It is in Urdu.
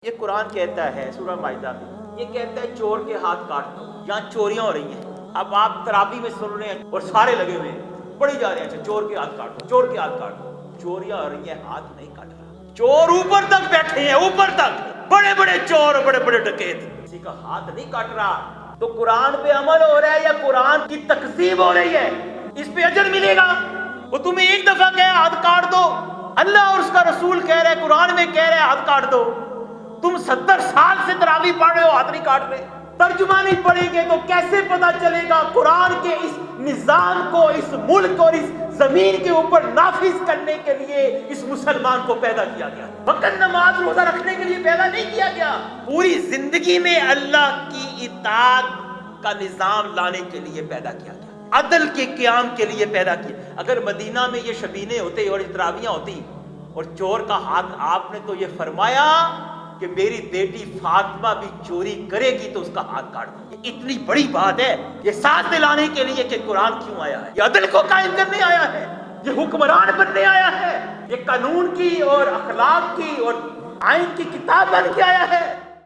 یہ قرآن کہتا ہے سورہ مائدہ میں، یہ کہتا ہے چور کے ہاتھ کاٹ دو. یہاں چوریاں ہو رہی ہیں. اب آپ تراویح میں سن رہے ہیں اور سارے لگے ہوئے ہیں پڑھی جا رہے ہیں چور کے ہاتھ کاٹ دو، چور کے ہاتھ کاٹ دو. چوریاں ہو رہی ہیں، ہاتھ نہیں کاٹ رہا. چور اوپر تک بیٹھے ہیں، اوپر تک بڑے بڑے چور، بڑے بڑے ڈکیت، کسی کا ہاتھ نہیں کاٹ رہا. تو قرآن پہ عمل ہو رہا ہے یا قرآن کی تکذیب ہو رہی ہے؟ اس پہ اجر ملے گا. وہ تمہیں ایک دفعہ کہے ہاتھ کاٹ دو، اللہ اور اس کا رسول کہہ رہے، قرآن میں کہہ رہے ہاتھ کاٹ دو. تم 70 سال سے تراویح پڑھ رہے ہو، ہاتھ نہیں کاٹ رہے. ترجمہ نہیں پڑھیں گے تو کیسے پتا چلے گا قرآن کے اس نظام کو اس ملک اور اس زمین کے اوپر نافذ کرنے کے لیے اس مسلمان کو پیدا کیا گیا؟ وقت نماز روزہ رکھنے کے لیے پیدا نہیں کیا گیا. پوری زندگی میں اللہ کی اطاعت کا نظام لانے کے لیے پیدا کیا گیا، عدل کے قیام کے لیے پیدا کیا. اگر مدینہ میں یہ شبینے ہوتے اور تراویحاں ہوتی اور چور کا ہاتھ، آپ نے تو یہ فرمایا کہ میری بیٹی فاطمہ بھی چوری کرے گی تو اس کا ہاتھ کاٹ دیں. یہ اتنی بڑی بات ہے. یہ ساتھ دلانے کے لیے کہ قرآن کیوں آیا ہے، یہ عدل کو قائم کرنے آیا ہے، یہ حکمران بننے آیا ہے، یہ قانون کی اور اخلاق کی اور آئین کی کتاب بن کے آیا ہے.